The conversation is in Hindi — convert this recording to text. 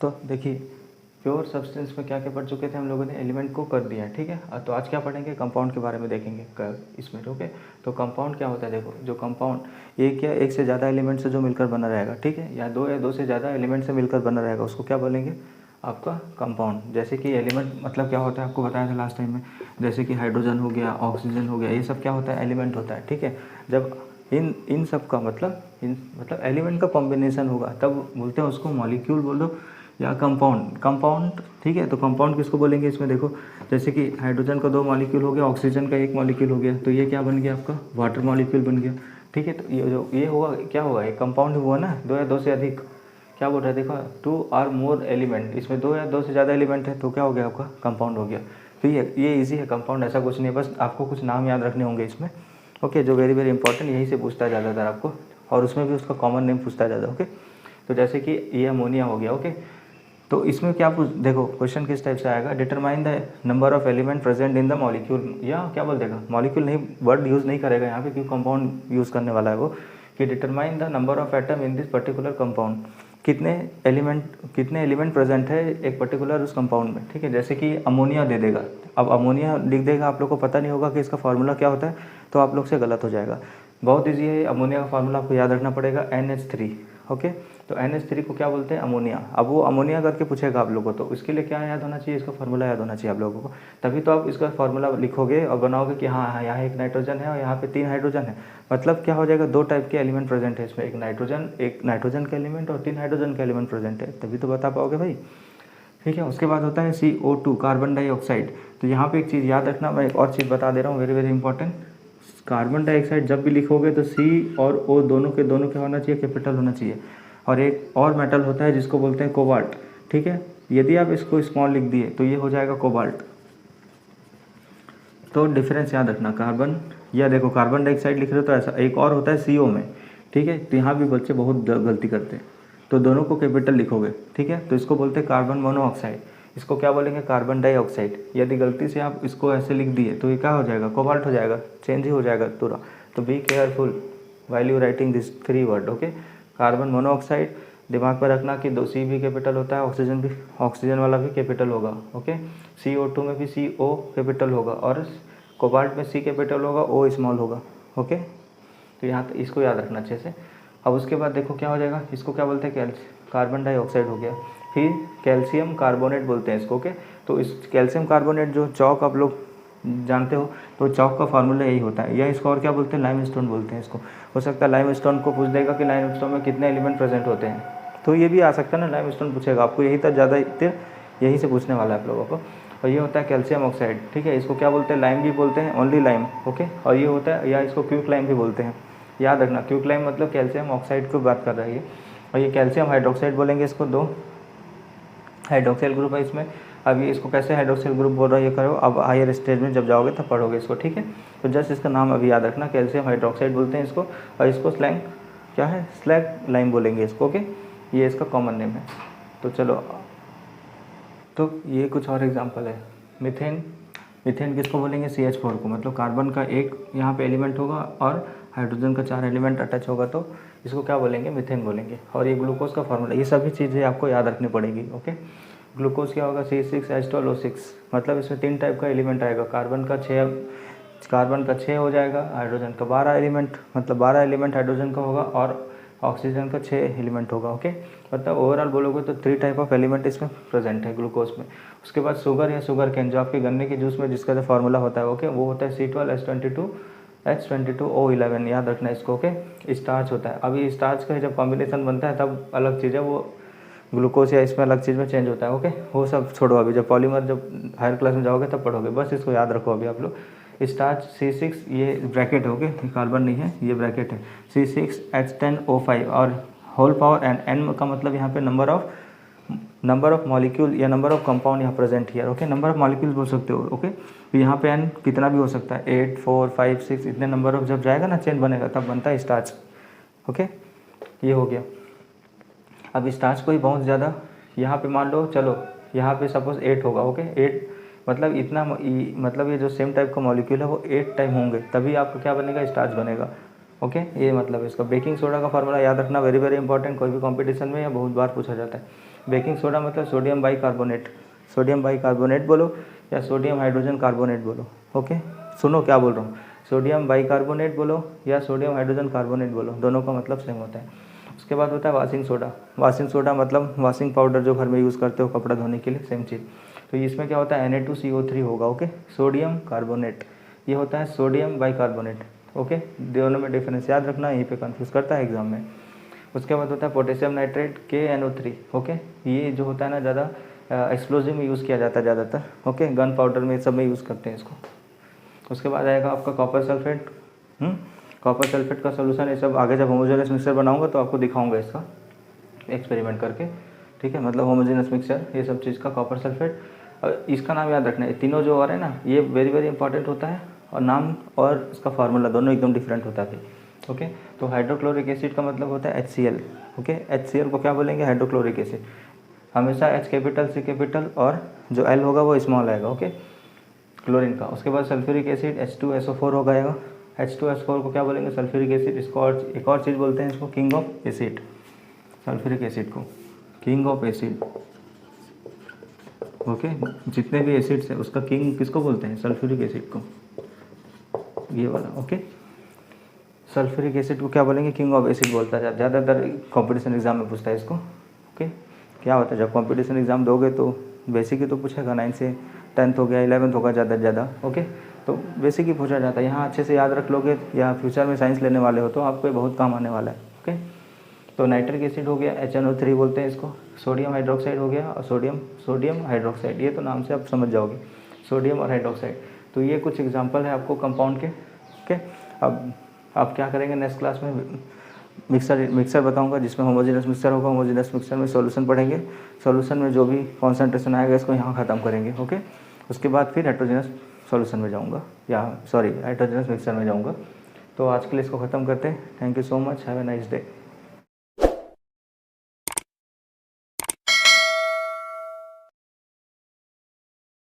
तो देखिए प्योर सब्सटेंस में क्या क्या पढ़ चुके थे हम लोगों ने, एलिमेंट को कर दिया, ठीक है। तो आज क्या पढ़ेंगे, कंपाउंड के बारे में देखेंगे इसमें, ओके। तो कंपाउंड क्या होता है, देखो जो कंपाउंड एक या एक से ज़्यादा एलिमेंट से जो मिलकर बना रहेगा, ठीक है, या दो से ज़्यादा एलिमेंट से मिलकर बना रहेगा, उसको क्या बोलेंगे, आपका कंपाउंड। जैसे कि एलिमेंट मतलब क्या होता है, आपको बताया था लास्ट टाइम में, जैसे कि हाइड्रोजन हो गया, ऑक्सीजन हो गया, ये सब क्या होता है, एलिमेंट होता है, ठीक है। जब इन सब का मतलब एलिमेंट का कॉम्बिनेशन होगा तब बोलते हैं उसको मॉलिक्यूल बोलो या कंपाउंड, ठीक है। तो कंपाउंड किसको बोलेंगे इसमें, देखो जैसे कि हाइड्रोजन का 2 मॉलिक्यूल हो गया, ऑक्सीजन का 1 मॉलिक्यूल हो गया, तो ये क्या बन गया आपका, वाटर मॉलिक्यूल बन गया, ठीक है। तो ये होगा, क्या होगा, एक कंपाउंड हुआ ना, 2 या 2 से अधिक, क्या बोल रहा है देखो, 2 और मोर एलिमेंट, इसमें 2 या 2 से ज़्यादा एलिमेंट है तो क्या हो गया आपका, कंपाउंड हो गया। तो ये ईजी है कंपाउंड, ऐसा कुछ नहीं है, बस आपको कुछ नाम याद रखने होंगे इसमें, ओके, जो वेरी वेरी इंपॉर्टेंट, यही से पूछता है ज़्यादातर आपको, और उसमें भी उसका कॉमन नेम पूछता है ज़्यादा, ओके। तो जैसे कि ये अमोनिया हो गया, ओके। तो इसमें क्या देखो क्वेश्चन किस टाइप से आएगा, determine the number of element present in the molecule, या क्या बोल देगा, मॉलिक्यूल नहीं, वर्ड यूज़ नहीं करेगा यहाँ पे क्योंकि कंपाउंड यूज़ करने वाला है वो, कि determine the number of atom in this particular compound, कितने एलिमेंट प्रेजेंट है एक पर्टिकुलर उस कंपाउंड में, ठीक है। जैसे कि अमोनिया दे देगा, अब अमोनिया लिख देगा, आप लोग को पता नहीं होगा कि इसका फार्मूला क्या होता है, तो आप लोग से गलत हो जाएगा। बहुत ईजी है, अमोनिया का फार्मूला आपको याद रखना पड़ेगा, NH3, ओके। तो NH3 को क्या बोलते हैं, अमोनिया। अब वो अमोनिया करके पूछेगा आप लोगों को, तो इसके लिए क्या याद होना चाहिए, इसका फार्मूला याद होना चाहिए आप लोगों को, तभी तो आप इसका फार्मूला लिखोगे और बनाओगे कि हाँ हाँ यहाँ एक नाइट्रोजन है और यहाँ पे 3 हाइड्रोजन है, मतलब क्या हो जाएगा, 2 टाइप के एलिमेंट प्रेजेंट है इसमें, एक नाइट्रोजन का एलिमेंट और 3 हाइड्रोजन का एलिमेंट प्रेजेंट है, तभी तो बता पाओगे भाई, ठीक है। उसके बाद होता है CO2, कार्बन डाइऑक्साइड। तो यहाँ पे एक चीज़ याद रखना, मैं एक और चीज़ बता दे रहा हूँ, very very important, carbon dioxide जब भी लिखोगे तो C और O दोनों क्या होना चाहिए, कैपिटल होना चाहिए। और एक और मेटल होता है जिसको बोलते हैं कोबाल्ट, ठीक है। यदि आप इसको स्मॉल लिख दिए तो ये हो जाएगा कोबाल्ट। तो डिफरेंस याद रखना, कार्बन, या देखो कार्बन डाइऑक्साइड लिख रहे हो तो ऐसा, एक और होता है CO में, ठीक है। तो यहाँ भी बच्चे बहुत गलती करते हैं, तो दोनों को कैपिटल लिखोगे, ठीक है। तो इसको बोलते हैं कार्बन मोनोऑक्साइड, इसको क्या बोलेंगे, कार्बन डाइऑक्साइड। यदि गलती से आप इसको ऐसे लिख दिए तो ये क्या हो जाएगा, कोबाल्ट हो जाएगा, चेंज ही हो जाएगा पूरा। तो be careful while you writing this 3 word, okay. Carbon monoxide, दिमाग पर रखना कि 2 C भी कैपिटल होता है, ऑक्सीजन वाला भी कैपिटल होगा, ओके। CO2 में भी CO कैपिटल होगा, और कोबाल्ट में C कैपिटल होगा, O स्मॉल होगा, ओके। तो यहाँ इसको याद रखना अच्छे से। अब उसके बाद देखो क्या हो जाएगा, इसको क्या बोलते हैं, कार्बन डाइऑक्साइड हो गया। फिर कैल्शियम कार्बोनेट बोलते हैं इसको, ओके। तो इस कैल्शियम कार्बोनेट जो चौक आप लोग जानते हो, तो चौक का फार्मूला यही होता है, या इसको और क्या बोलते हैं, लाइमस्टोन बोलते हैं इसको। हो सकता है लाइमस्टोन को पूछ देगा कि लाइमस्टोन में कितने एलिमेंट प्रेजेंट होते हैं, तो ये भी आ सकता है ना, लाइमस्टोन पूछेगा आपको, यही तक ज़्यादा यही से पूछने वाला है आप लोगों को। और ये होता है कैल्शियम ऑक्साइड, ठीक है, इसको क्या बोलते हैं, लाइम भी बोलते हैं, ओनली लाइम, ओके। और ये होता है, या इसको क्विक लाइम भी बोलते हैं, याद रखना, क्विक लाइम मतलब कैल्शियम ऑक्साइड को बात कर रही है। और ये कैल्शियम हाइड्रोक्साइड बोलेंगे इसको, 2 हाइड्रोक्साइल ग्रुप है इसमें। अब ये इसको कैसे हाइड्रोक्साइल ग्रुप बोल रहा है ये करो, अब हायर स्टेज में जब जाओगे तब पढ़ोगे इसको, ठीक है। तो जस्ट इसका नाम अभी याद रखना, कैल्शियम हाइड्रोक्साइड बोलते हैं इसको, और इसको स्लैग क्या है, स्लैग लाइम बोलेंगे इसको, ओके। ये इसका कॉमन नेम है। तो चलो, तो ये कुछ और एग्जांपल है, मीथेन किसको बोलेंगे, CH4 को, मतलब कार्बन का एक यहाँ पे एलिमेंट होगा और हाइड्रोजन का 4 एलिमेंट अटैच होगा, तो इसको क्या बोलेंगे, मीथेन बोलेंगे। और ये ग्लूकोज का फार्मूला, ये सभी चीज़ें आपको याद रखनी पड़ेगी, ओके। ग्लूकोज क्या होगा, C6H12O6, मतलब इसमें 3 टाइप का एलिमेंट आएगा, कार्बन का 6 हो जाएगा, हाइड्रोजन का 12 एलिमेंट, मतलब 12 एलिमेंट हाइड्रोजन का होगा, और ऑक्सीजन का 6 एलिमेंट होगा, ओके। मतलब ओवरऑल बोलोगे तो 3 टाइप ऑफ एलिमेंट इसमें प्रेजेंट है ग्लूकोज में। उसके बाद शुगर या शुगर कैन, जो आपके गन्ने के जूस में जिसका जो फार्मूला होता है, ओके, वो होता है C12H22O11, याद रखना इसको, ओके। स्टार्च होता है, अभी स्टार्च का जब कॉम्बिनेशन बनता है तब अलग चीज़ है, वो ग्लूकोज या इसमें अलग चीज़ में चेंज होता है, ओके। वो सब छोड़ो, अभी जब पॉलीमर जब हायर क्लास में जाओगे तब पढ़ोगे, बस इसको याद रखो अभी आप लोग। स्टार्च C6, ये ब्रैकेट हो गए, कार्बन नहीं है, ये ब्रैकेट है, C6H10O5, और होल पावर एन का मतलब यहाँ पे नंबर ऑफ मॉलिक्यूल या नंबर ऑफ कंपाउंड यहाँ present here, okay. Number of molecules बोल सकते हो, ओके। तो यहाँ पे एन कितना भी हो सकता है, 8, 4, 5, 6, इतने नंबर ऑफ जब जाएगा ना, चेन बनेगा, तब बनता है स्टार्च, ओके। ये हो गया। अब स्टार्च को ही बहुत ज़्यादा, यहाँ पे मान लो, चलो यहाँ पे सपोज 8 होगा, ओके। 8 मतलब इतना, मतलब ये जो सेम टाइप का मॉलिक्यूल है वो 8 टाइम होंगे, तभी आपको क्या बनेगा, स्टार्च बनेगा, ओके। ये मतलब इसका बेकिंग सोडा का फार्मूला याद रखना, वेरी वेरी इंपॉर्टेंट, कोई भी कंपटीशन में या बहुत बार पूछा जाता है। बेकिंग सोडा मतलब सोडियम बाइकार्बोनेट, सोडियम बाइकार्बोनेट बोलो या सोडियम हाइड्रोजन कार्बोनेट बोलो। ओके, सुनो क्या बोल रहा हूँ, सोडियम बाइकार्बोनेट बोलो या सोडियम हाइड्रोजन कार्बोनेट बोलो, दोनों का मतलब सेम होता है। उसके बाद होता है वाशिंग सोडा। वाशिंग सोडा मतलब वाशिंग पाउडर जो घर में यूज़ करते हो कपड़ा धोने के लिए, सेम चीज़। तो इसमें क्या होता है Na2CO3 होगा। ओके, सोडियम कार्बोनेट, ये होता है सोडियम बाइकार्बोनेट। ओके, दोनों में डिफरेंस याद रखना, यहीं पे कंफ्यूज करता है एग्जाम में। उसके बाद होता है पोटेशियम नाइट्रेट KNO3। ओके, ये जो होता है ना ज़्यादा एक्सप्लोजिव में यूज़ किया जाता है ज़्यादातर। ओके, गन पाउडर में सब में यूज़ करते हैं इसको। उसके बाद आएगा आपका कॉपर सल्फेट। कॉपर सल्फेट का सोल्यूशन ये सब आगे जब होमोजेनस मिक्सचर बनाऊंगा तो आपको दिखाऊंगा इसका एक्सपेरिमेंट करके, ठीक है। मतलब होमोजेनस मिक्सचर ये सब चीज़ का कॉपर सल्फेट, और इसका नाम याद रखना है। तीनों जो आ रहे हैं ना ये वेरी वेरी इंपॉर्टेंट होता है, और नाम और इसका फार्मूला दोनों एकदम डिफरेंट होता है। ओके, तो हाइड्रोक्लोरिक एसिड का मतलब होता है HCl। ओके, HCl को क्या बोलेंगे, हाइड्रोक्लोरिक एसिड। हमेशा H कैपिटल C कैपिटल और जो L होगा वो स्मॉल आएगा। ओके, क्लोरीन का। उसके बाद सल्फ्यूरिक एसिड H2SO4 हो गएगा। H2SO4 को क्या बोलेंगे, सल्फ्यूरिक एसिड। इसको और एक और चीज़ बोलते हैं इसको, king of acid. Sulphuric acid को किंग ऑफ एसिड। ओके, जितने भी एसिड्स हैं उसका किंग किसको बोलते हैं, सल्फ्यूरिक एसिड को, ये वाला। ओके, सल्फ्यूरिक एसिड को क्या बोलेंगे, किंग ऑफ एसिड बोलता है। ज़्यादातर कंपटीशन एग्जाम में पूछता है इसको। ओके, क्या होता है जब कंपटीशन एग्जाम दोगे तो बेसिक ही तो पूछेगा, 9 से 10th हो गया, 11th होगा ज़्यादा से ज़्यादा। ओके, तो बेसिक ही पूछा जाता है। यहाँ अच्छे से याद रख लोगे या फ्यूचर में साइंस लेने वाले हो तो आपको बहुत काम आने वाला है। ओके, तो नाइट्रिक एसिड हो गया, HNO3 बोलते हैं इसको। सोडियम हाइड्रोक्साइड हो गया, और सोडियम हाइड्रोक्साइड, ये तो नाम से आप समझ जाओगे, सोडियम और हाइड्रोक्साइड। तो ये कुछ एग्जाम्पल है आपको कंपाउंड के। ओके, अब आप क्या करेंगे, नेक्स्ट क्लास में मिक्सर बताऊंगा जिसमें होमोजेनस मिक्सर होगा। होमोजेनस मिक्सर में सॉल्यूशन पढ़ेंगे, सॉल्यूशन में जो भी कॉन्सेंट्रेशन आएगा इसको यहाँ ख़त्म करेंगे। ओके, उसके बाद फिर हेट्रोजेनस सॉल्यूशन में जाऊँगा, या हेट्रोजेनस मिक्सर में जाऊँगा। तो आज के लिए इसको ख़त्म करते हैं। Thank you so much, have a nice day.